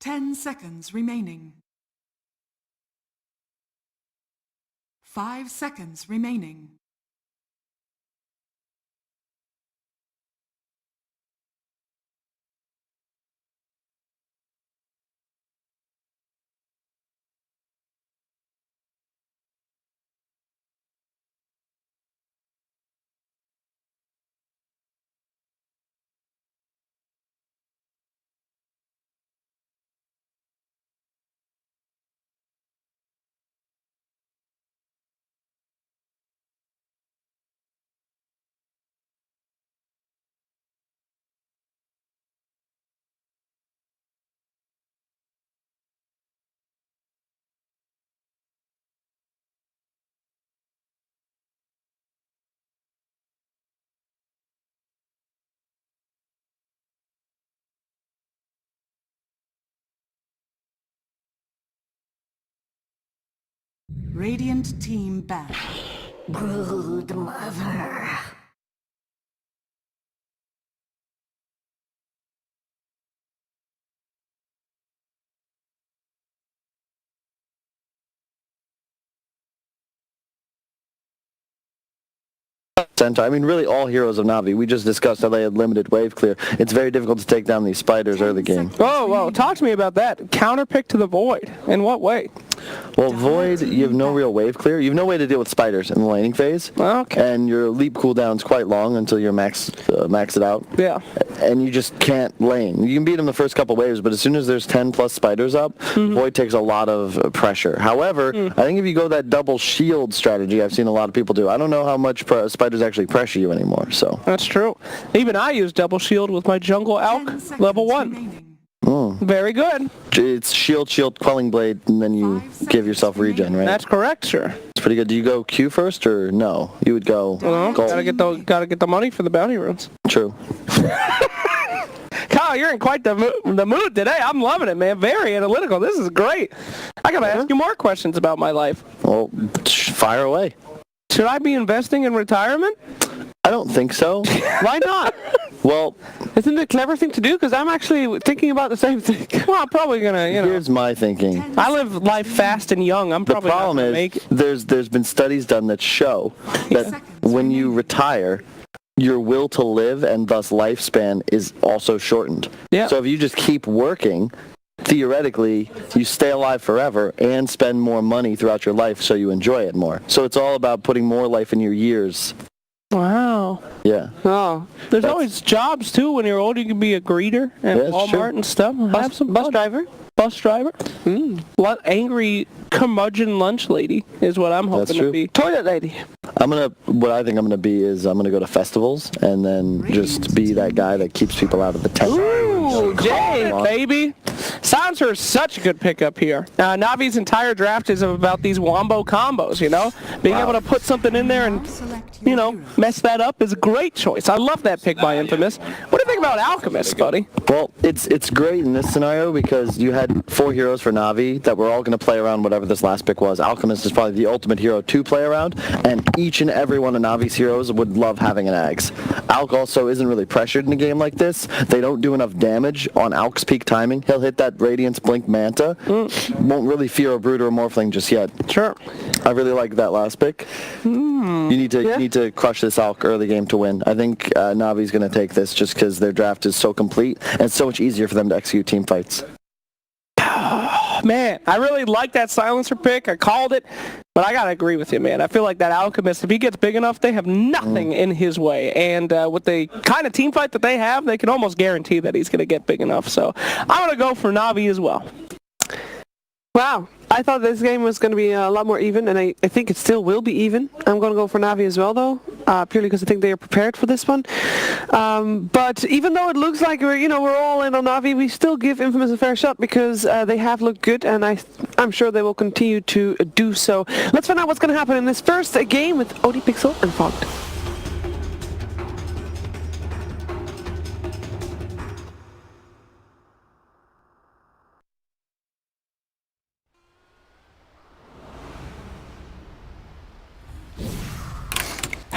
10 seconds remaining. 5 seconds remaining. Radiant team back. Brood mother. I mean, really all heroes of Na'Vi. We just discussed how they had limited wave clear. It's very difficult to take down these spiders early game. Oh, well, talk to me about that. Counterpick to the Void. In what way? Well, Void, you have no real wave clear. You have no way to deal with spiders in the laning phase. Okay. And your leap cooldown's quite long until you're max it out. Yeah. And you just can't lane. You can beat them the first couple waves, but as soon as there's 10 plus spiders up, Void takes a lot of pressure. However, I think if you go that double shield strategy I've seen a lot of people do, I don't know how much spiders actually pressure you anymore. So that's true. Even I use double shield with my jungle Alk level 1. Very good. It's shield, quelling blade, and then you give yourself regen, right? That's correct, sir. It's pretty good. Do you go Q first or no? You would go gold. Gotta get the money for the bounty runes. True. Kyle, you're in quite the mood today. I'm loving it, man. Very analytical. This is great. I gotta ask you more questions about my life. Well, fire away. Should I be investing in retirement? I don't think so. Why not? Well, isn't it a clever thing to do? Because I'm actually thinking about the same thing. Well, I'm probably gonna, Here's my thinking. I live life fast and young. I'm probably the problem not gonna is make it. there's been studies done that show that when you retire, your will to live and thus lifespan is also shortened. Yeah. So if you just keep working, theoretically, you stay alive forever and spend more money throughout your life so you enjoy it more. So it's all about putting more life in your years. Wow. Yeah. Oh. There's always jobs, too, when you're old. You can be a greeter at Walmart and stuff. Bus driver? Bus driver. Angry curmudgeon lunch lady is what I'm hoping to be. Toilet lady. What I think I'm gonna be is I'm gonna go to festivals and then just be that guy that keeps people out of the tent. Ooh, Jay, baby. Silencer is such a good pickup here. Navi's entire draft is about these wombo combos, Being able to put something in there and, mess that up is a great choice. I love that pick by Infamous. What do you think about Alchemist, buddy? Well, it's great in this scenario because you had 4 heroes for Na'Vi that were all going to play around whatever this last pick was. Alchemist is probably the ultimate hero to play around, and each and every one of Navi's heroes would love having an Axe. Alk also isn't really pressured in a game like this. They don't do enough damage on Alk's peak timing. He'll hit that Radiance Blink Manta. Won't really fear a Brood or a Morphling just yet. Sure. I really like that last pick. You need to crush this Alk early game to win. I think Navi's going to take this just because their draft is so complete, and it's so much easier for them to execute team fights. Man, I really like that Silencer pick. I called it, but I got to agree with you, man. I feel like that Alchemist, if he gets big enough, they have nothing in his way. And with the kind of team fight that they have, they can almost guarantee that he's going to get big enough. So I'm going to go for Na'Vi as well. Wow. I thought this game was going to be a lot more even, and I think it still will be even. I'm going to go for Na'Vi as well, though, purely because I think they are prepared for this one. But even though it looks like we're all in on Na'Vi, we still give Infamous a fair shot because they have looked good, and I'm sure they will continue to do so. Let's find out what's going to happen in this first game with ODPixel and Fogged.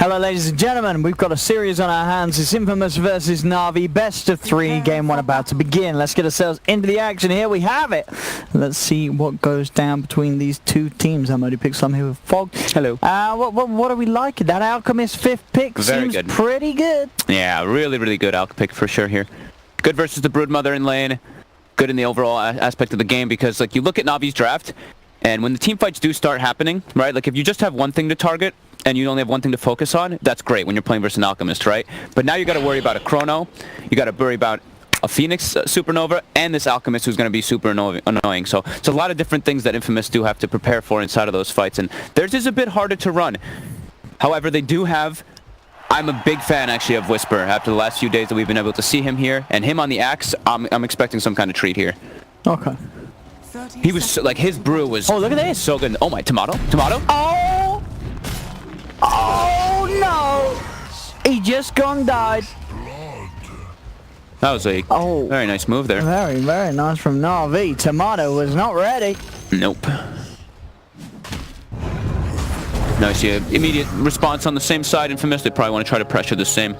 Hello ladies and gentlemen, we've got a series on our hands. It's Infamous versus Na'Vi, best of 3, game 1 about to begin. Let's get ourselves into the action. Here we have it. Let's see what goes down between these two teams. I'm already picked some here with Fog. Hello. What are we liking? That Alchemist 5th pick Very seems good. pretty good. Yeah, really good Alch pick for sure here. Good versus the Broodmother in lane. Good in the overall aspect of the game because, like, you look at Navi's draft, and when the team fights do start happening, right? Like, if you just have one thing to target, and you only have one thing to focus on, that's great when you're playing versus an Alchemist, right? But now you got to worry about a Chrono, you got to worry about a Phoenix Supernova, and this Alchemist who's going to be super annoying. So it's a lot of different things that Infamous do have to prepare for inside of those fights, and theirs is a bit harder to run. However, they do have... I'm a big fan, actually, of Whisper. After the last few days that we've been able to see him here, and him on the Axe, I'm expecting some kind of treat here. Okay. He was, so, like, his brew was... Oh, look at this. So good. Oh my, Tomato? Oh! Oh no! He just gone died. That was a very nice move there. Very nice from Na'Vi. Tomato was not ready. Nope. Now you see an immediate response on the same side. Infamous, they probably want to try to pressure the same.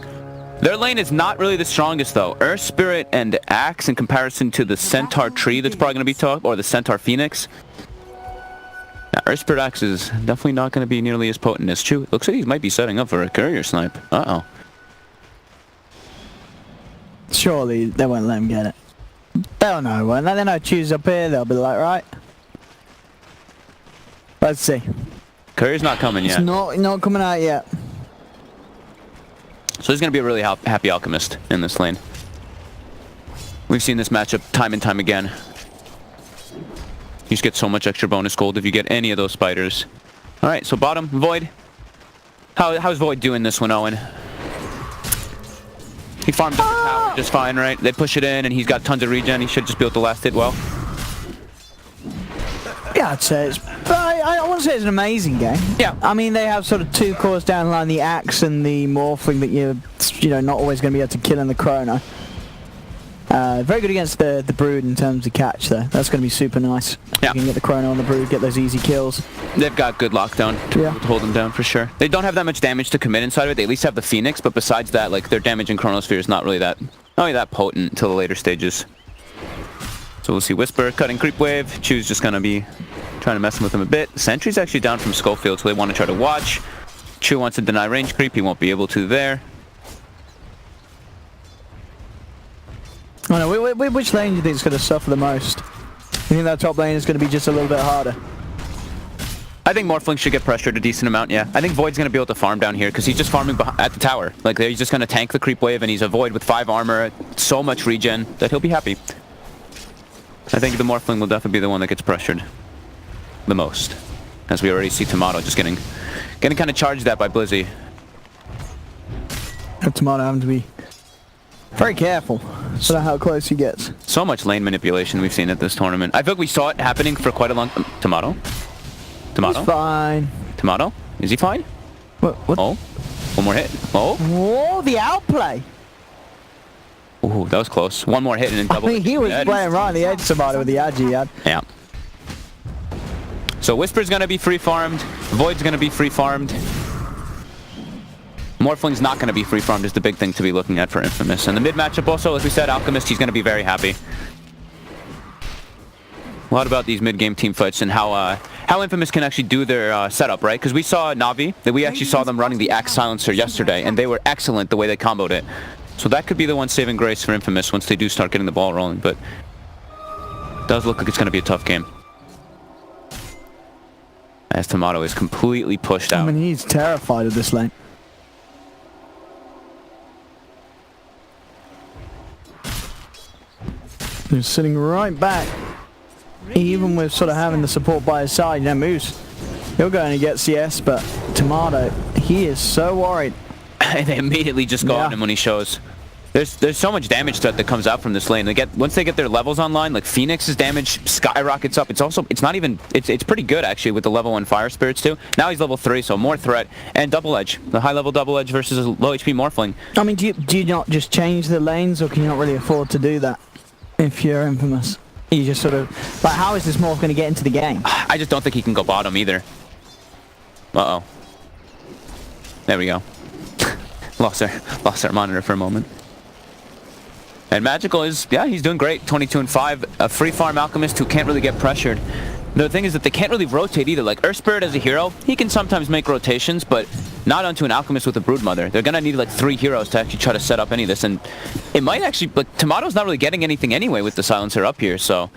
Their lane is not really the strongest though. Earth Spirit and Axe in comparison to the Centaur tree that's probably going to be tough, or the Centaur Phoenix. Now, Earth Spirit Axe is definitely not going to be nearly as potent as Chew. Looks like he might be setting up for a courier snipe. Uh-oh. Surely they won't let him get it. They'll know, won't they? They know Chew's up here, they'll be like, right. Let's see. Courier's not coming yet. It's not coming out yet. So he's going to be a really happy Alchemist in this lane. We've seen this matchup time and time again. You just get so much extra bonus gold if you get any of those spiders. Alright, so bottom, Void. How's Void doing this one, Owen? He farmed up the tower just fine, right? They push it in and he's got tons of regen. He should just be able to last it well. Yeah, I'd say it's... I wouldn't say it's an amazing game. Yeah. I mean, they have sort of two cores down the line, the Axe and the Morphling that you're not always going to be able to kill in the Chrono. Very good against the Brood in terms of catch, though. That's going to be super nice. Yeah. You can get the Chrono on the Brood, get those easy kills. They've got good lockdown to hold them down for sure. They don't have that much damage to commit inside of it. They at least have the Phoenix, but besides that, like, their damage in Chronosphere is not really that potent until the later stages. So we'll see Whisper cutting creep wave. Chew's just going to be trying to mess with him a bit. Sentry's actually down from Schofield, so they want to try to watch. Chew wants to deny range creep. He won't be able to there. Oh no, which lane do you think is going to suffer the most? You think that top lane is going to be just a little bit harder? I think Morphling should get pressured a decent amount, yeah. I think Void's going to be able to farm down here because he's just farming at the tower. Like, he's just going to tank the creep wave, and he's a Void with 5 armor, so much regen that he'll be happy. I think the Morphling will definitely be the one that gets pressured the most, as we already see Tomato just getting kind of charged at by Blizzy. Tomato having to be very careful about how close he gets. So much lane manipulation we've seen at this tournament. I feel like we saw it happening for quite a long... Tomato? Tomato? He's fine. Tomato? Is he fine? What? Oh, one more hit. Oh. Whoa, the outplay. Ooh, that was close. One more hit and then double. I mean, he was playing right on the edge, Tomato, with the agi he had. Yeah. So Whisper's going to be free farmed. Void's going to be free farmed. Morphling's not going to be free farmed is the big thing to be looking at for Infamous. And the mid matchup also, as we said, Alchemist, he's going to be very happy. A lot about these mid-game team fights and how Infamous can actually do their setup, right? Because we saw Na'Vi, that we actually saw them running the Axe Silencer yesterday, and they were excellent the way they comboed it. So that could be the one saving grace for Infamous once they do start getting the ball rolling, but it does look like it's going to be a tough game. As Tomato is completely pushed out. I mean, he's terrified of this lane. He's sitting right back. Even with sort of having the support by his side, Moose, he'll go and get CS, but Tomato, he is so worried. They immediately just go on him when he shows. There's so much damage threat that comes out from this lane. Once they get their levels online, like Phoenix's damage skyrockets up. It's pretty good actually with the level 1 fire spirits too. Now he's level 3, so more threat and double edge. The high level double edge versus a low HP Morphling. I mean, do you not just change the lanes, or can you not really afford to do that if you're Infamous? You just sort of like, how is this Morph going to get into the game? I just don't think he can go bottom either. Uh-oh. There we go. lost our monitor for a moment. And Magical is, yeah, he's doing great. 22 and 5. A free farm Alchemist who can't really get pressured. The thing is that they can't really rotate either. Like Earth Spirit as a hero, he can sometimes make rotations, but not onto an Alchemist with a Broodmother. They're gonna need like 3 heroes to actually try to set up any of this, and it might actually, like, Tomato's not really getting anything anyway with the Silencer up here, so.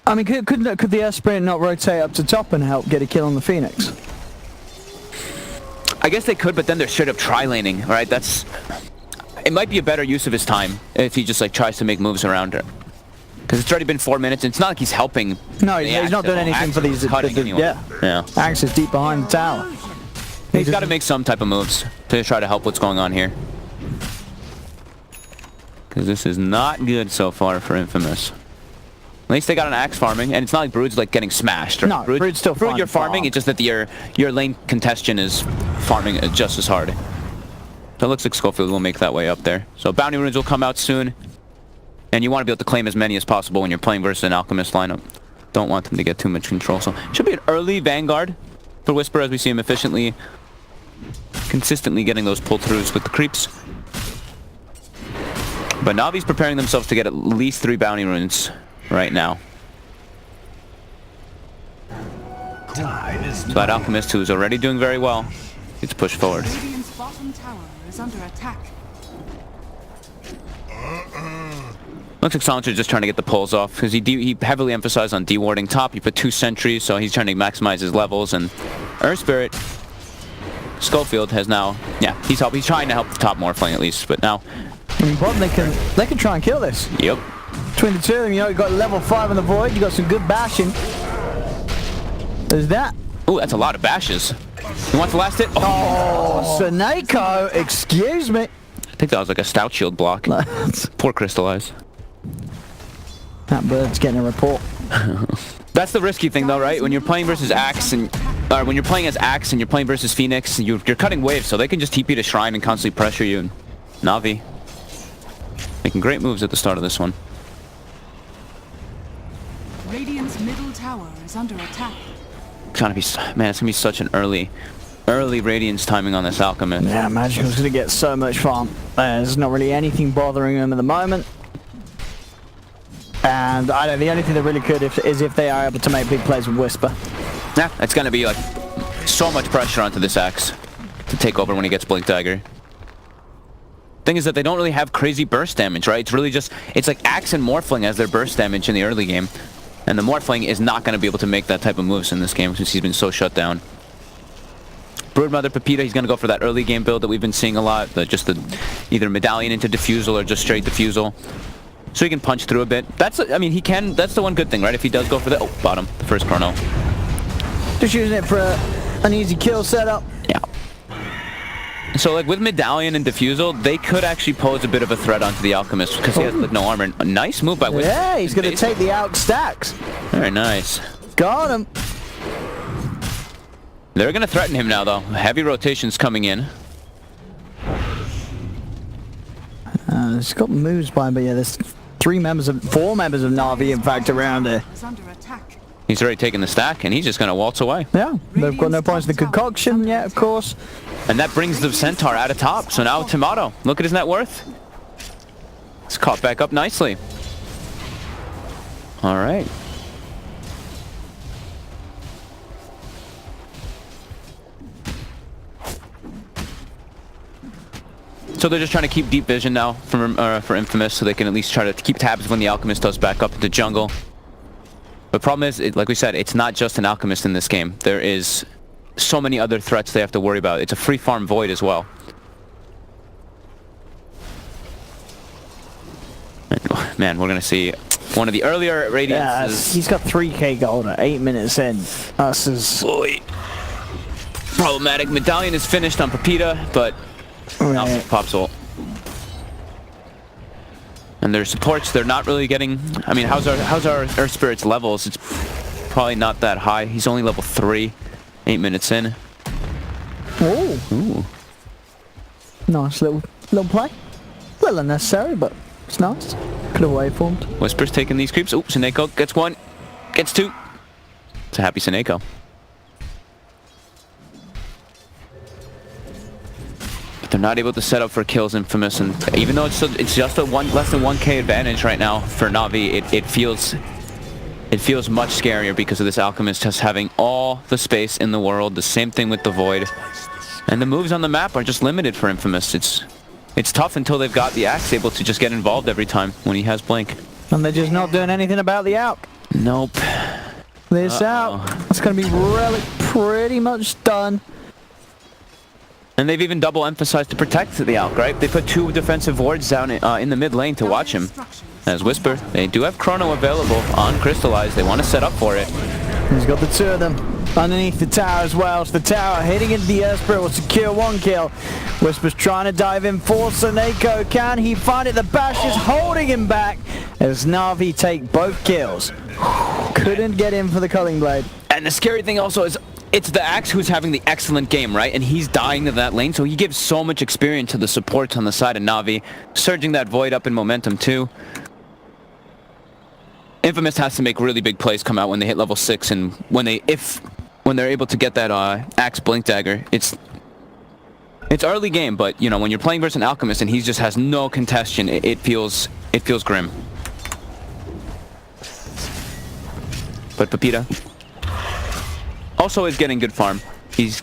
I mean, could the Earth Spirit not rotate up to top and help get a kill on the Phoenix? I guess they could, but then they're straight up tri-laning, right? That's... It might be a better use of his time if he just like tries to make moves around her. Because it's already been 4 minutes, and it's not like he's helping. No, he's not doing anything for these. Anyway. Yeah. Axe is deep behind the tower. He's got to make some type of moves to try to help what's going on here. Because this is not good so far for Infamous. At least they got an axe farming, and it's not like Brood's like getting smashed. Right? No, Brood's still Brood, you're farming. It's just that your lane contestation is farming just as hard. So it looks like Schofield will make that way up there. So bounty runes will come out soon. And you want to be able to claim as many as possible when you're playing versus an Alchemist lineup. Don't want them to get too much control. So should be an early Vanguard for Whisper as we see him efficiently, consistently getting those pull-throughs with the creeps. But Navi's preparing themselves to get at least 3 bounty runes right now. So that Alchemist, who's already doing very well, gets pushed forward. Radiant's bottom tower is under attack. Looks like Silencer's just trying to get the pulls off, because he heavily emphasized on dewarding top. He put 2 sentries, so he's trying to maximize his levels. And Earth Spirit, Schofield has now, yeah, he's trying to help the top Morphling at least, but now. I mean, bottom, they can try and kill this. Yep. Between the two of them, you know, you got level 5 on the Void, you got some good bashing. There's that. Ooh, that's a lot of bashes. You want to last it? Oh, Seneko, excuse me. I think that was like a stout shield block. Poor Crystallize. That bird's getting a report. That's the risky thing though, right? When you're playing versus Axe and when you're playing as Axe and you're playing versus Phoenix, you're cutting waves, so they can just TP to Shrine and constantly pressure you. And Navi making great moves at the start of this one. Radiant's middle tower is under attack. It's gonna be, man, it's gonna be such an early Radiance timing on this Alchemist. Yeah, Magical's gonna get so much farm. There's not really anything bothering him at the moment. And I don't. The only thing that really could is if they are able to make big plays with Whisper. Yeah, it's gonna be like so much pressure onto this Axe to take over when he gets Blink Dagger. Thing is that they don't really have crazy burst damage, right? It's really just, it's like Axe and Morphling as their burst damage in the early game. And the Morphling is not going to be able to make that type of moves in this game since he's been so shut down. Broodmother Pepita, he's going to go for that early game build that we've been seeing a lot. Just the either Medallion into Diffusal or just straight Diffusal. So he can punch through a bit. That's, I mean, he can, that's the one good thing, right? If he does go for the, bottom, the first chrono. Just using it for an easy kill setup. Yeah. So like with Medallion and Diffusal, they could actually pose a bit of a threat onto the Alchemist because he has like no armor. A nice move by Whisper. Yeah, he's going to take the Alch stacks. Very nice. Got him. They're going to threaten him now though. Heavy rotations coming in. He's got moves by, but yeah, there's 4 members of Na'Vi in fact around here. Is under attack. He's already taken the stack and he's just going to waltz away. Yeah, they've got no points in the concoction yet, of course. And that brings the Centaur out of top. So now Tomato, look at his net worth. It's caught back up nicely. All right. So they're just trying to keep deep vision now for Infamous, so they can at least try to keep tabs when the Alchemist does back up into jungle. The problem is, like we said, it's not just an Alchemist in this game. There is so many other threats they have to worry about. It's a free farm Void as well. Man, we're going to see one of the earlier Radiances. Yeah, he's got 3k gold at 8 minutes in. This is problematic. Medallion is finished on Pepita, but not Pop's ult. And their supports, they're not really getting... I mean, how's our Earth Spirit's levels? It's probably not that high. He's only level 3, 8 minutes in. Oh. Ooh. Nice little play. A little unnecessary, but it's nice. Could have waveformed. Whisper's taking these creeps. Oh, Seneko gets 1, gets 2. It's a happy Seneko. But They're not able to set up for kills, Infamous, and even though it's just a less than 1k advantage right now for Na'Vi, it feels much scarier because of this Alchemist just having all the space in the world. The same thing with the Void, and the moves on the map are just limited for Infamous. It's tough until they've got the Axe able to just get involved every time when he has Blink. And they're just not doing anything about the Alch. Nope. This out. It's going to be really pretty much done. And they've even double emphasized to protect the Alch, right? They put 2 defensive wards down in the mid lane to watch him. As Whisper, they do have Chrono available on Crystallize. They want to set up for it. He's got the 2 of them underneath the tower as well. So the tower hitting into the Earth Spirit will secure 1 kill. Whisper's trying to dive in for Soneko. Can he find it? The Bash is holding him back as Na'Vi take both kills. Couldn't get in for the Culling Blade. And the scary thing also is it's the Axe who's having the excellent game, right? And he's dying to that lane, so he gives so much experience to the supports on the side of Na'Vi, surging that Void up in momentum too. Infamous has to make really big plays come out when they hit level 6, and when they're able to get that Axe Blink Dagger. It's early game, but you know, when you're playing versus an Alchemist and he just has no contestation, it feels grim. But Pepita also is getting good farm. He's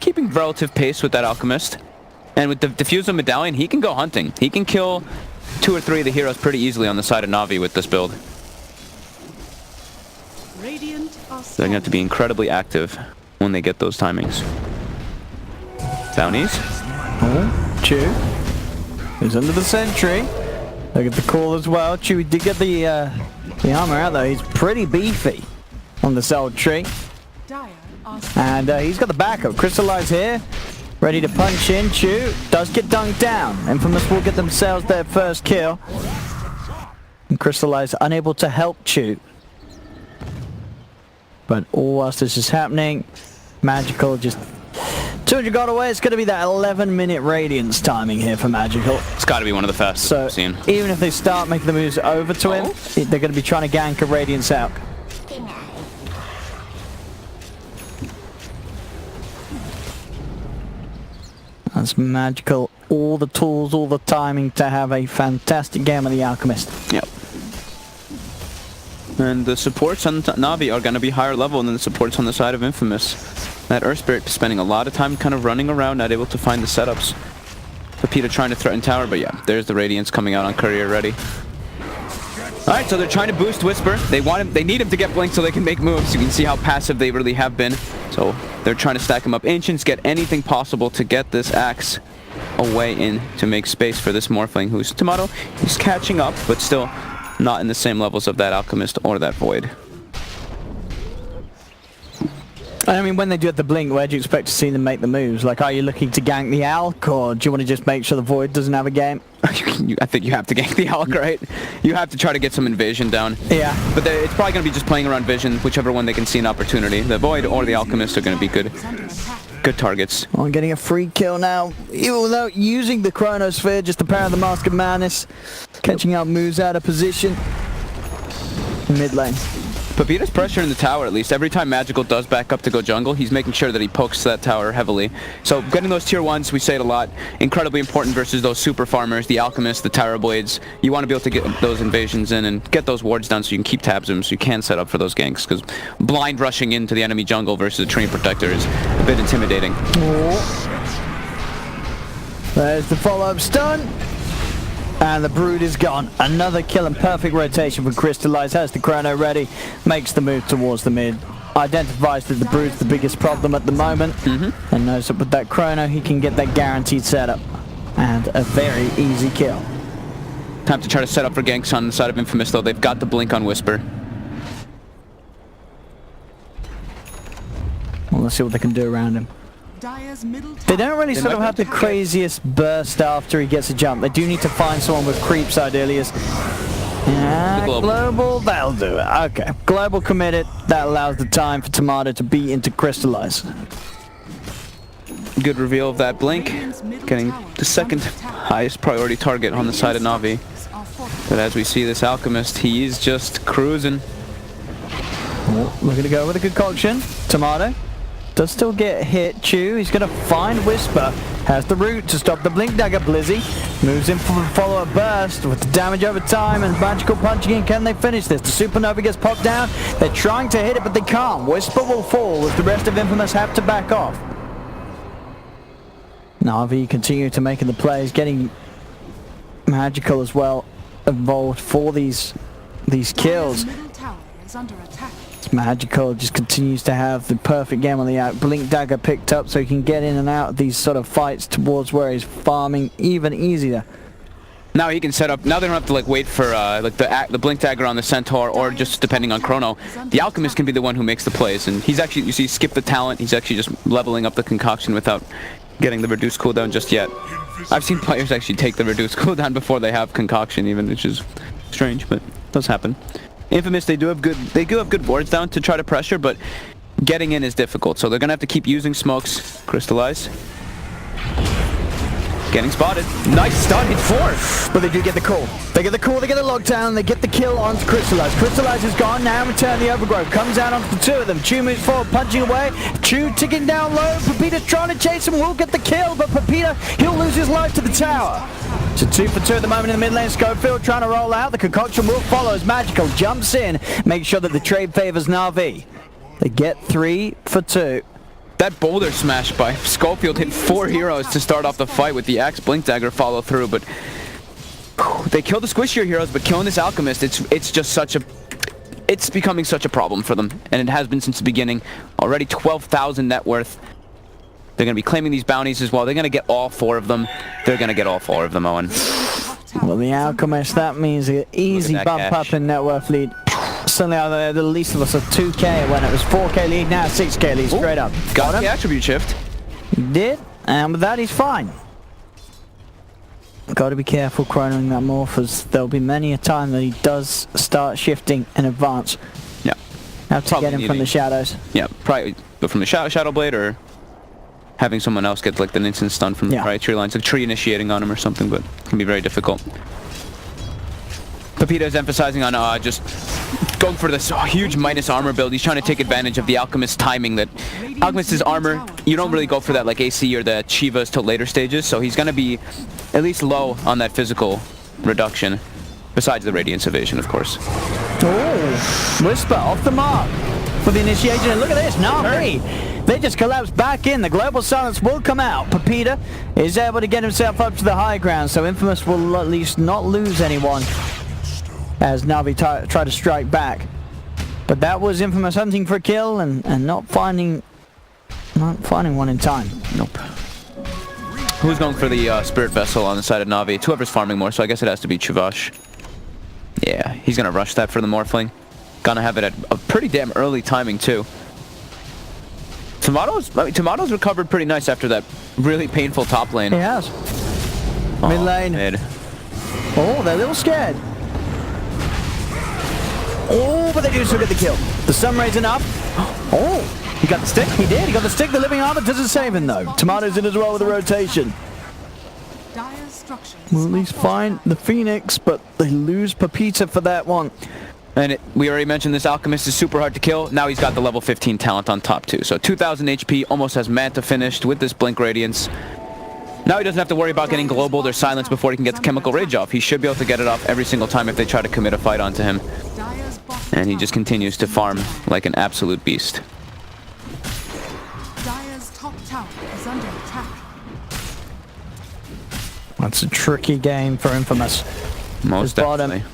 keeping relative pace with that Alchemist. And with the Diffuser Medallion, he can go hunting. He can kill 2 or 3 of the heroes pretty easily on the side of Na'Vi with this build. Radiant are They're going to have to be incredibly active when they get those timings. Bounties. Oh, Chew. He's under the sentry. Look at the call as well. Chew did get the armor out though. He's pretty beefy on this old tree. dire are And he's got the backup. Crystallize here. Ready to punch in. Chew does get dunked down. Infamous will get themselves their first kill. And Crystallize unable to help Chew. But all whilst this is happening, Magical just 200 gold away. It's going to be that 11-minute Radiance timing here for Magical. It's got to be one of the fastest So I've seen. even if they start making the moves over to him, they're going to be trying to gank a Radiance out. That's Magical. All the tools, all the timing to have a fantastic game of the Alchemist. Yep. And the supports on Na'Vi are going to be higher level than the supports on the side of Infamous. That Earth Spirit spending a lot of time kind of running around, not able to find the setups. Pepita trying to threaten tower, but yeah, there's the Radiance coming out on Courier ready. Alright, so they're trying to boost Whisper. They need him to get Blink so they can make moves. You can see how passive they really have been. So they're trying to stack him up. Ancients get anything possible to get this Axe away in to make space for this Morphling, who's Tomato. He's catching up, but still not in the same levels of that Alchemist or that Void. I mean, when they do have the Blink, where do you expect to see them make the moves? Like, are you looking to gank the Alch, or do you want to just make sure the Void doesn't have a game? I think you have to gank the Alch, right? You have to try to get some invasion down. Yeah. But it's probably going to be just playing around vision, whichever one they can see an opportunity. The Void or the Alchemist are going to be good targets. Oh, getting a free kill now, even without using the Chronosphere, just the power of the Mask of Madness. Catching out moves out of position. Mid lane. Pepita's pressure in the tower, at least. Every time Magical does back up to go jungle, he's making sure that he pokes that tower heavily. So getting those tier 1s, we say it a lot, incredibly important versus those super farmers, the Alchemists, the Tower Blades. You want to be able to get those invasions in and get those wards down so you can keep tabs them, so you can set up for those ganks, because blind rushing into the enemy jungle versus a Treant Protector is a bit intimidating. Oh. There's the follow-up stun. And the Brood is gone. Another kill and perfect rotation for Crystallize. Has the Chrono ready. Makes the move towards the mid. Identifies that the Brood's the biggest problem at the moment. And knows that with that Chrono he can get that guaranteed setup. And a very easy kill. Time to try to set up for ganks on the side of Infamous, though. They've got the Blink on Whisper. Well, let's see what they can do around him. Dire's middle tower. They don't really sort of have the craziest burst after he gets a jump. They do need to find someone with creeps ideally. Yeah, global, that'll do it. Okay, global committed. That allows the time for Tomato to beat into Crystallize. Good reveal of that Blink. Getting the second highest priority target on the side of Na'Vi. But as we see this Alchemist, he is just cruising. Oh, looking to go with a concoction. Tomato does still get hit. Chew, he's going to find Whisper. Has the root to stop the Blink Dagger. Blizzy moves in for the follow-up burst with the damage over time and magical punching in. Can they finish this? The Supernova gets popped down. They're trying to hit it, but they can't. Whisper will fall as the rest of Infamous have to back off. Na'Vi continue to make the plays, getting magical as well involved for these kills. Middle tower is under attack. Magical just continues to have the perfect game on the out. Blink Dagger picked up so he can get in and out of these sort of fights towards where he's farming even easier. Now he can set up. Now they don't have to like wait for like the Blink Dagger on the Centaur, or just depending on Chrono. The Alchemist can be the one who makes the plays, and he's actually, you see, skip the talent. He's actually just leveling up the concoction without getting the reduced cooldown just yet. I've seen players actually take the reduced cooldown before they have concoction, even, which is strange, but does happen. Infamous, they do have good wards down to try to pressure, but getting in is difficult, so they're gonna have to keep using smokes. Crystallize. Getting spotted. Nice stun, hit 4. But they do get the call. They get the call, they get the lockdown, they get the kill onto Crystallize. Crystallize is gone, now return the Overgrowth. Comes out onto the two of them. Chu moves forward, punching away. Chu ticking down low. Pepita's trying to chase him, will get the kill, but Pepita, he'll lose his life to the tower. So 2 for 2 at the moment in the mid lane. Schofield trying to roll out. The concoction will follow as Magical jumps in. Make sure that the trade favors Na'Vi. They get 3 for 2. That boulder smash by Schofield hit 4 heroes to start off the fight with the Axe Blink Dagger follow through, but they kill the squishier heroes, but killing this Alchemist, it's just such a... It's becoming such a problem for them, and it has been since the beginning. Already 12,000 net worth. They're going to be claiming these bounties as well. They're going to get all 4 of them. They're going to get all 4 of them, Owen. Well, the Alchemist, that means an easy bump cash. up in net worth lead. Suddenly at the least of us of 2k when it was 4k lead, now 6k lead straight up. Got the attribute shift. He did, and with that he's fine. Got to be careful chronoing that morph, as there'll be many a time that he does start shifting in advance. Yeah. Have to Probably get him from the shadows. Yeah, probably, but from the Shadow Blade, or having someone else get like an instant stun from the right tree lines, like tree initiating on him or something, but it can be very difficult. Pepita is emphasizing on just going for this huge minus armor build. He's trying to take advantage of the Alchemist's timing. That Alchemist's armor, you don't really go for that like AC or the Chivas till later stages, so he's going to be at least low on that physical reduction, besides the Radiance evasion, of course. Oh, Whisper off the mark for the initiation, and look at this, Na'Vi. They just collapse back in. The global silence will come out. Pepita is able to get himself up to the high ground, so Infamous will at least not lose anyone as Na'Vi try to strike back. But that was Infamous hunting for a kill and not finding one in time. Nope. Who's going for the Spirit Vessel on the side of Na'Vi? It's whoever's farming more, so I guess it has to be Chuvash. Yeah, he's going to rush that for the Morphling. Gonna have it at a pretty damn early timing too. Tomato's recovered pretty nice after that really painful top lane. He has. Mid lane. Mid. Oh, they're a little scared. Oh, but they do still get the kill. The stun raise enough. Oh, he got the stick. He did. He got the stick. The living armor doesn't save him though. Tomato's in as well with the rotation. Dire structures Will at least find the Phoenix, but they lose Pepita for that one. And we already mentioned this Alchemist is super hard to kill. Now he's got the level 15 talent on top too. So 2,000 HP, almost has Manta finished with this Blink Radiance. Now he doesn't have to worry about getting global or silenced before he can get the Chemical Rage off. He should be able to get it off every single time if they try to commit a fight onto him. And he just continues to farm like an absolute beast. Dire's top tower is under attack. That's a tricky game for Infamous. Most definitely.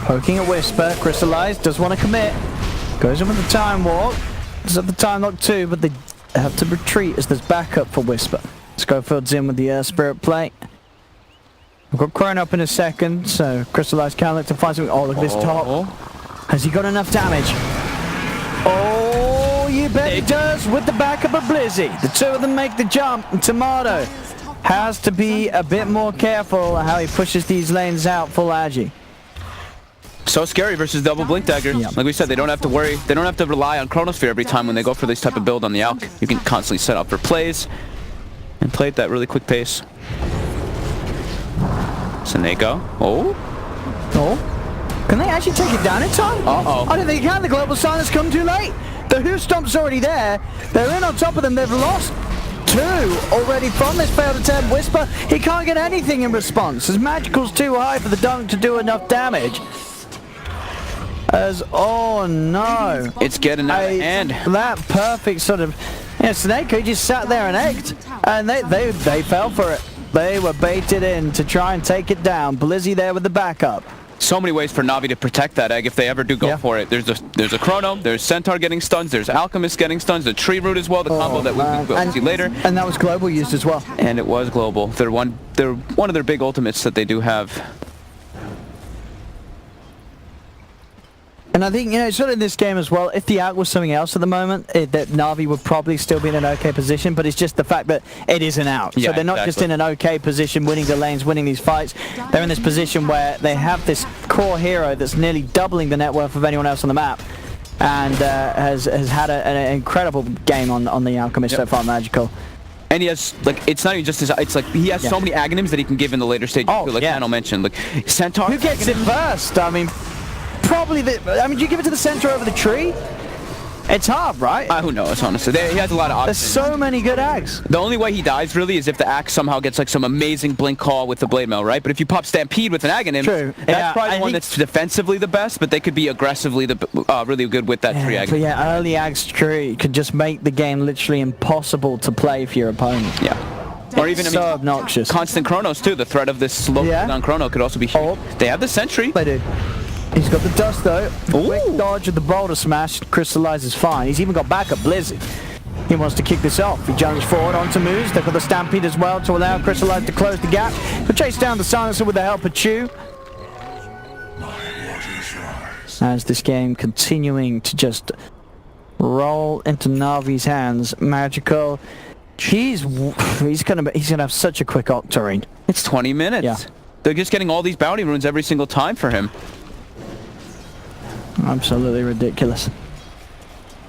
Poking at Whisper, Crystallize, does want to commit. Goes in with the Time Walk. Does have the Time Lock too, but they have to retreat as there's backup for Whisper. Schofield's in with the Spirit Plate. We've got Crone up in a second, so Crystallize can look to find something. Oh, look at this top. Has he got enough damage? Oh, you bet he does with the backup of Blizzy. The two of them make the jump, and Tomato has to be a bit more careful how he pushes these lanes out full agi. So scary versus double Blink Dagger. Yep. Like we said, they don't have to worry. They don't have to rely on Chronosphere every time when they go for this type of build on the Alch. You can constantly set up for plays and play at that really quick pace. Seneko. Oh. Oh. Can they actually take it down in time? Uh-oh. I don't think they can. The global silence come too late. The Hoof Stomp's already there. They're in on top of them. They've lost 2 already from this failed attempt. Whisper, he can't get anything in response. His magical's too high for the dunk to do enough damage. Oh no. It's getting out of hand. That perfect sort of... Snake, he just sat there and egged. And they fell for it. They were baited in to try and take it down. Blizzy there with the backup. So many ways for Na'Vi to protect that egg if they ever do go for it. There's a Chrono, there's Centaur getting stuns, there's Alchemist getting stuns, the Tree Root as well, the combo that we'll see later. And that was global used as well. And it was global. They're one of their big ultimates that they do have. And I think, sort of in this game as well, if the out was something else at the moment, that Na'Vi would probably still be in an okay position, but it's just the fact that it is an out. Yeah, so they're not just in an okay position winning the lanes, winning these fights. They're in this position where they have this core hero that's nearly doubling the net worth of anyone else on the map, and has had an incredible game on the Alchemist so far, Magical. And he has, it's not even just his, it's like he has so many aghanims that he can give in the later stages, like Daniel mentioned. Like, Centaur... Who gets it first? I mean... Probably do you give it to the center over the tree? It's hard, right? Who knows, honestly. He has a lot of options. There's so many good axe. The only way he dies, really, is if the axe somehow gets, some amazing blink call with the blade mail, right? But if you pop Stampede with an Aghanim, that's probably the one that's defensively the best, but they could be aggressively really good with that tree Aghanim. But early axe tree could just make the game literally impossible to play for your opponent. Yeah. Or even, so obnoxious. Constant Chronos, too. The threat of this slow down Chrono could also be huge. They have the Sentry. They do. He's got the dust though. Quick dodge of the boulder smash. Crystallizes fine. He's even got backup Blizzy. He wants to kick this off. He jumps forward onto moves. They've got the Stampede as well to allow Crystallize to close the gap. He'll chase down the Silencer with the help of Chew. As this game continuing to just roll into Na'Vi's hands. Magical. He's gonna have such a quick Octarine. It's 20 minutes. Yeah. They're just getting all these bounty runes every single time for him. Absolutely ridiculous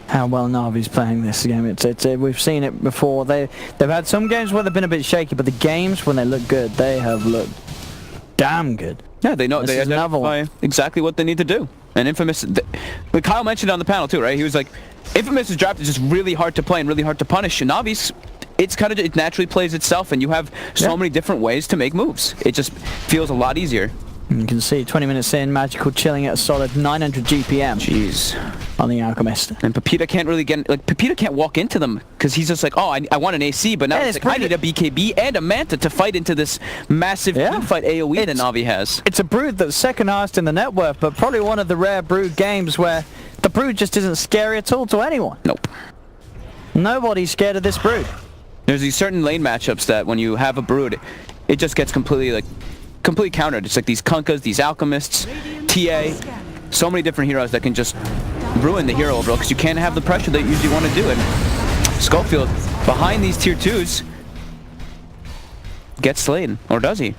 how well Na'Vi's playing this game. We've seen it before. They've had some games where they've been a bit shaky, but the games when they look good, they have looked damn good. Yeah, they know they identify exactly what they need to do. And Infamous, Kyle mentioned on the panel too, right? He was like, Infamous' draft is just really hard to play and really hard to punish. And Na'Vi's, it naturally plays itself, and you have so many different ways to make moves. It just feels a lot easier. You can see 20 minutes in, Magical chilling at a solid 900 GPM. Jeez. On the Alchemist. And Pepita can't really get, Pepita can't walk into them because he's just like, oh, I want an AC, but now it's like, I need a BKB and a Manta to fight into this massive fight AoE that Na'Vi has. It's a Brood that's second highest in the net worth, but probably one of the rare Brood games where the Brood just isn't scary at all to anyone. Nope. Nobody's scared of this Brood. There's these certain lane matchups that when you have a Brood, it just gets completely countered. It's like these Kunkas, these Alchemists, TA, so many different heroes that can just ruin the hero overall because you can't have the pressure that you usually want to do it. Schofield, behind these tier 2s, gets slain. Or does he?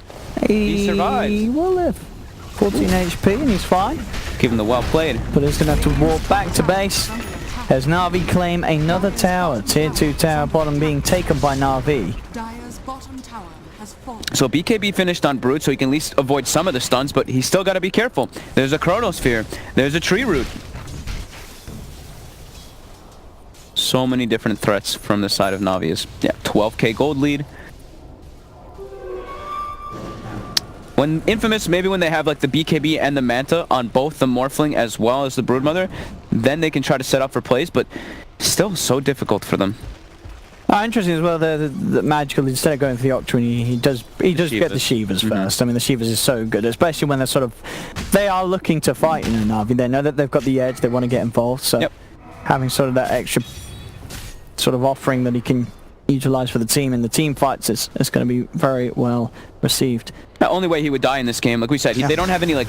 He survives. He will live. 14 HP and he's fine. Give him the well played. But he's going to have to walk back to base as Na'Vi claim another tower. Tier 2 tower bottom being taken by Na'Vi. So BKB finished on Brood, so he can at least avoid some of the stuns, but he's still got to be careful. There's a Chronosphere. There's a Tree Root. So many different threats from the side of Na'Vi. 12k gold lead. When Infamous, maybe when they have like the BKB and the Manta on both the Morphling as well as the Broodmother, then they can try to set up for plays, but still so difficult for them. Interesting as well, the Magical, instead of going for the Octarine, he does get the Shivas first. I mean, the Shivas is so good, especially when they are looking to fight, Na'Vi. They know that they've got the edge, they want to get involved, so having sort of that extra sort of offering that he can utilize for the team in the team fights is going to be very well received. The only way he would die in this game, like we said, they don't have any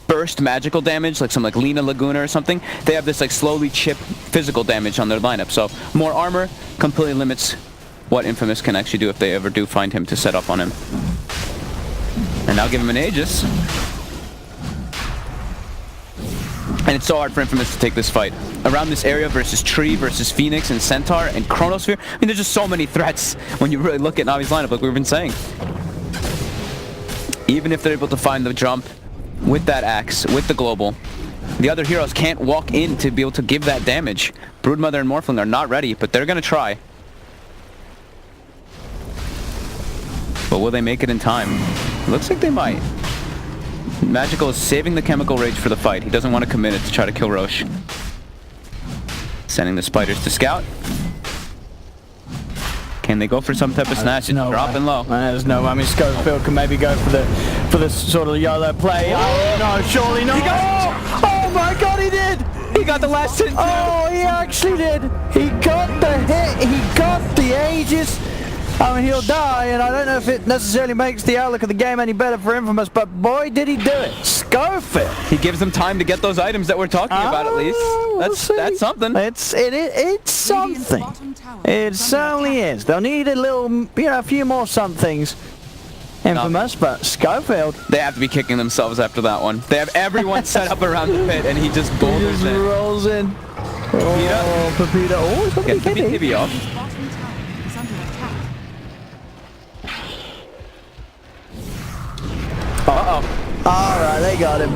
burst magical damage, like some Lina Laguna or something. They have this slowly chip physical damage on their lineup. So more armor completely limits what Infamous can actually do if they ever do find him to set up on him. And I'll give him an Aegis. And it's so hard for Infamous to take this fight. Around this area versus Tree, versus Phoenix and Centaur and Chronosphere. I mean, there's just so many threats when you really look at Na'Vi's lineup, like we've been saying. Even if they're able to find the jump with that axe, with the global, the other heroes can't walk in to be able to give that damage. Broodmother and Morphling are not ready, but they're going to try. But will they make it in time? Looks like they might. Magical is saving the chemical rage for the fight. He doesn't want to commit it to try to kill Roche. Sending the spiders to scout. Can they go for some type of snatch? No dropping way. low. There's no way. I mean, Schofield can maybe go for the sort of YOLO play. Oh, no, surely not. Oh my God, he did! He got the last hit. Oh, he actually did. He got the hit. He got the Aegis. I mean, he'll die, and I don't know if it necessarily makes the outlook of the game any better for Infamous, but boy, did he do it. Schofield. He gives them time to get those items that we're talking about, at least. That's something. It's something. It certainly is. They'll need a little, a few more somethings. Infamous, but Schofield. They have to be kicking themselves after that one. They have everyone set up around the pit, and he just boulders in. Rolls in. Oh, Pepita. Oh, he's got Gets the BKB. BKB off. Bottom tower is under attack. Alright, they got him.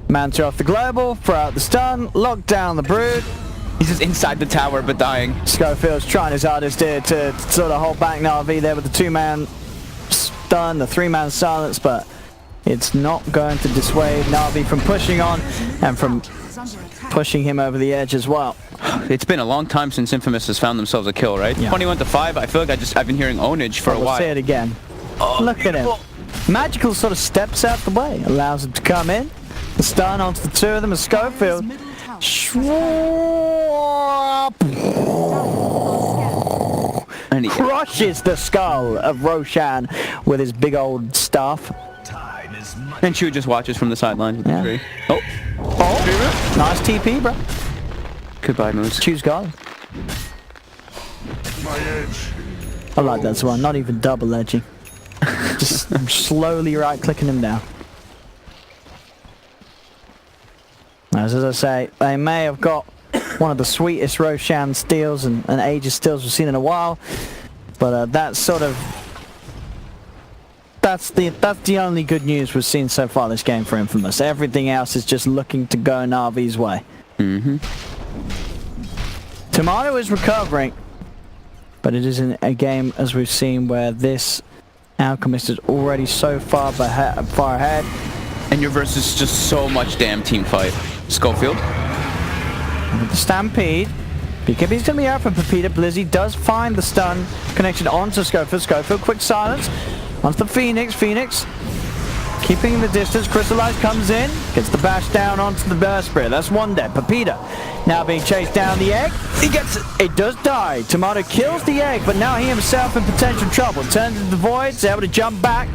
Manta off the global, throw out the stun, lock down the brood. He's just inside the tower, but dying. Schofield's trying his hardest here to sort of hold back Na'Vi there with the 2-man stun, the 3-man silence, but it's not going to dissuade Na'Vi from pushing on and from pushing him over the edge as well. It's been a long time since Infamous has found themselves a kill, right? Yeah. 21-5. I feel like I've been hearing ownage for a We'll while. see it again. Look at him. Magical sort of steps out the way, allows him to come in. The stun onto the two of them, and Schofield And he crushes the skull of Roshan with his big old staff. and Chu just watches from the sidelines with the Yeah. tree. Oh, Nice TP, bro. goodbye, Moose. Choose God. I like that one. Not even double edging. Just slowly right-clicking him down. As I say, they may have got one of the sweetest Roshan steals and Aegis steals we've seen in a while, but that's the only good news we've seen so far this game for Infamous. Everything else is just looking to go Na'Vi's way. Tomato is recovering, but it is in a game, as we've seen, where this Alchemist is already so far ahead. And your versus just so much damn team fight. Schofield. With the Stampede. BKB's going to be out for Pepita. Blizzy does find the stun connection onto Schofield. Schofield, quick silence. Onto the Phoenix. Phoenix keeping the distance. Crystallize comes in. Gets the bash down onto the Burst Spirit. That's one dead. Pepita now being chased down the egg. He gets it. It does die. Tomato kills the egg, but now he himself in potential trouble. Turns into the void. Is able to jump back.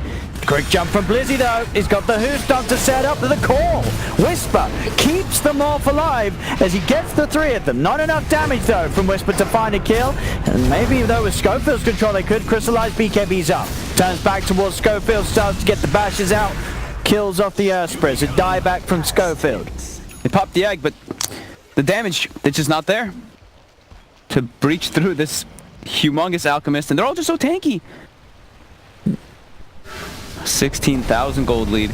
Quick jump from Blizzy though. He's got the Hooston to set up to the call. Whisper keeps them off alive as he gets the 3 of them. Not enough damage though from Whisper to find a kill. And maybe though with Schofield's control they could. Crystallize BKB's up. Turns back towards Schofield. Starts to get the bashes out. Kills off the Earthspreads. A die back from Schofield. They popped the egg, but the damage, it's just not there to breach through this humongous Alchemist, and they're all just so tanky. 16,000 gold lead.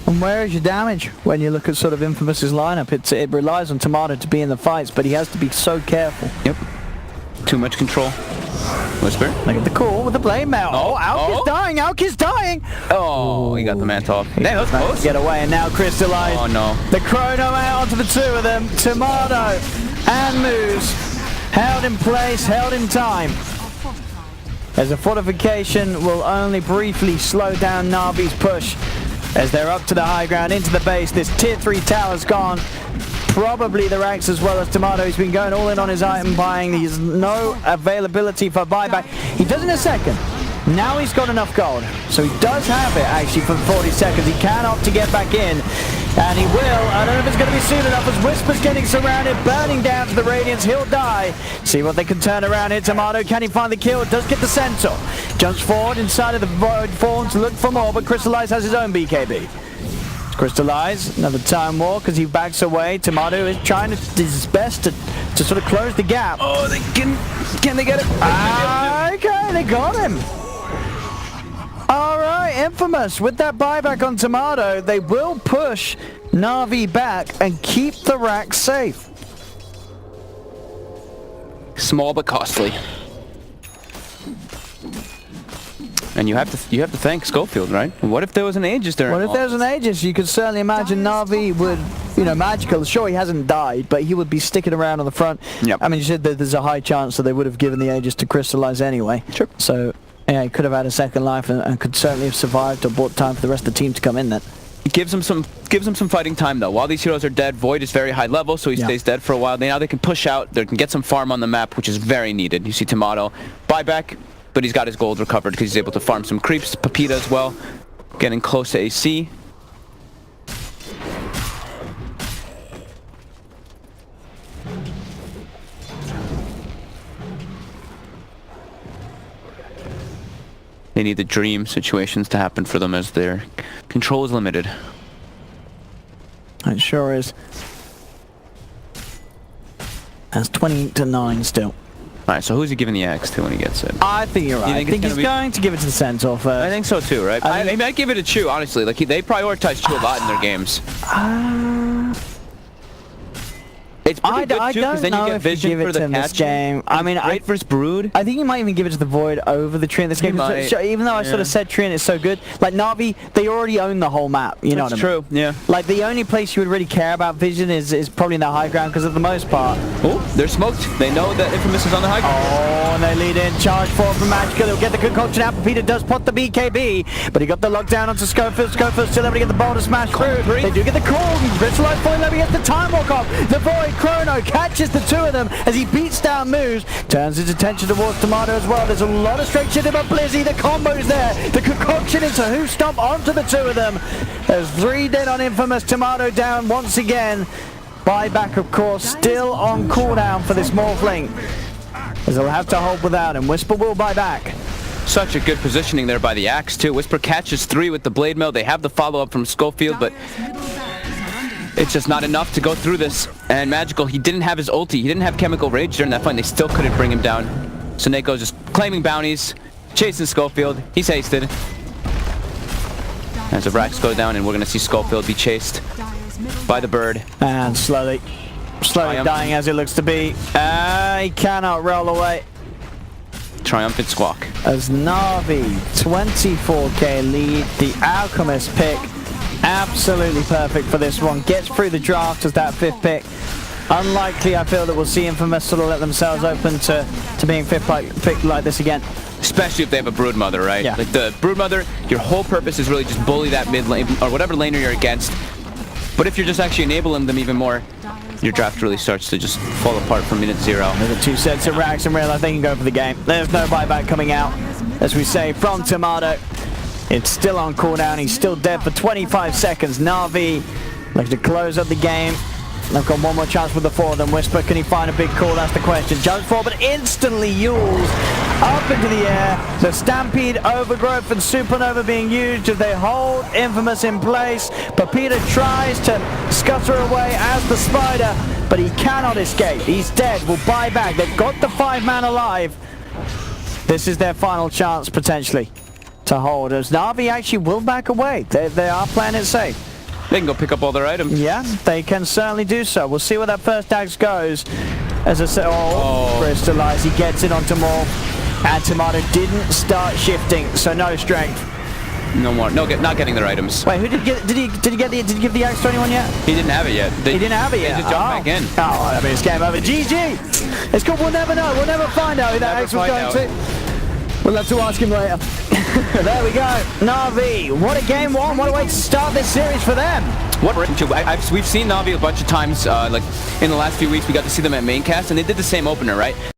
And where is your damage when you look at sort of Infamous's lineup? It relies on Tomato to be in the fights, but he has to be so careful. Yep. Too much control. Whisper. Look at the call with the blade mail. Oh, Alk is dying. Alk is dying. Oh, he got the man off. Hey, that was close. Get away, and now Crystallize. Oh no. The Chrono out onto the 2 of them. Tomato and Moose held in place, held in time. As a fortification will only briefly slow down Na'Vi's push as they're up to the high ground, into the base. This tier 3 tower's gone. Probably the ranks as well as Tomato. He's been going all in on his item buying. There's no availability for buyback. He does in a second. Now he's got enough gold. So he does have it actually for 40 seconds. He can opt to get back in. And he will. I don't know if it's going to be soon enough as Whisper's getting surrounded, burning down to the Radiance. He'll die. See what they can turn around here. Tomato, can he find the kill? Does get the Centaur. Jumps forward inside of the Void Form to look for more, but Crystallize has his own BKB. Crystallize, another time walk as he backs away. Tomato is trying his best to sort of close the gap. Oh, can they get it? Okay, they got him. Alright, Infamous, with that buyback on Tomato, they will push Na'Vi back and keep the rack safe. Small but costly. And you have to thank Schofield, right? What if there was an Aegis there? Well, if there's an Aegis, you could certainly imagine Na'Vi would, you know, Magical. Sure, he hasn't died, but he would be sticking around on the front. Yep. I mean, you said that there's a high chance that they would have given the Aegis to Crystallize anyway. Sure. So, yeah, he could have had a second life and could certainly have survived or bought time for the rest of the team to come in then. Gives him some fighting time though. While these heroes are dead, Void is very high level, so he stays dead for a while. Now they can push out. They can get some farm on the map, which is very needed. You see Tomato buyback, but he's got his gold recovered because he's able to farm some creeps. Pepita as well, getting close to AC. They need the dream situations to happen for them as their control is limited. It sure is. That's 20-9 still. Alright, so who's he giving the axe to when he gets it? I think you're right. I think he's going to give it to the Centaur first. I think so too, right? I might give it to Chu, honestly. Like they prioritize Chu a lot in their games. It's pretty good too, because then you get vision for the catch game. I mean, great versus Brood. I think you might even give it to the Void over the Tree in this game. Even though I sort of said Tree is so good, like Na'Vi, they already own the whole map. You know what I mean? That's true. Yeah. Like the only place you would really care about vision is probably in the high ground, because of the most part. Oh, they're smoked. They know that Infamous is on the high ground. Oh, and they lead in. Charge forward from Magical. He'll get the concoction out. Peter does pot the BKB, but he got the lockdown onto Schofield. Schofield still able to get the boulder smash through. They do get the call. Crystallize falling over, gets the time walk off. The Void Chrono catches the two of them as he beats down moves, turns his attention towards Tomato as well. There's a lot of straight shit about Blizzy. The combo's there. The concoction into who stomp onto the two of them. There's 3 dead on Infamous. Tomato down once again. Buyback, of course, still on cooldown for this Morphling, as they'll have to hold without him. Whisper will buy back. Such a good positioning there by the axe too. Whisper catches 3 with the blade mail. They have the follow-up from Schofield, but it's just not enough to go through this. And Magical, he didn't have his ulti. He didn't have Chemical Rage during that fight. They still couldn't bring him down. So Neko's just claiming bounties, chasing Schofield. He's hasted. As the racks go down, and we're going to see Schofield be chased by the bird. And slowly dying as it looks to be. He cannot roll away. Triumphant squawk. As Na'Vi, 24k lead, the Alchemist pick. Absolutely perfect for this one. Gets through the draft as that 5th pick. Unlikely, I feel, that we'll see Infamous sort of let themselves open to being 5th pick like this again. Especially if they have a Broodmother, right? Yeah. Like the Broodmother, your whole purpose is really just bully that mid lane, or whatever laner you're against. But if you're just actually enabling them even more, your draft really starts to just fall apart from minute 0. Another 2 sets of racks and realize they can go for the game. There's no buyback coming out, as we say, from Tomato. It's still on cooldown. He's still dead for 25 seconds. Na'Vi looks to close up the game. They've got one more chance with the 4 of them. Whisper, can he find a big call? That's the question. Jumps forward, but instantly yules up into the air. The Stampede, Overgrowth, and Supernova being used as they hold Infamous in place. Pepita tries to scutter away as the Spider, but he cannot escape. He's dead. Will buy back. They've got the 5-man alive. This is their final chance, potentially, to hold, as Na'Vi actually will back away. They are playing it safe. They can go pick up all their items. Yeah, they can certainly do so. We'll see where that first axe goes. As I said, Crystallize, he gets it onto more. And Tomato didn't start shifting, so no strength. No more. Not getting their items. Wait, who did he give the axe to anyone yet? He didn't have it yet. He didn't have it yet. They just jumped back in. Oh, I mean, it's game over. GG. It's good. We'll never know. We'll never find out who that axe was going to. We'll have to ask him later. There we go. Na'Vi. What a game 1. What a way to start this series for them. We've seen Na'Vi a bunch of times. Like in the last few weeks, we got to see them at Maincast, and they did the same opener, right?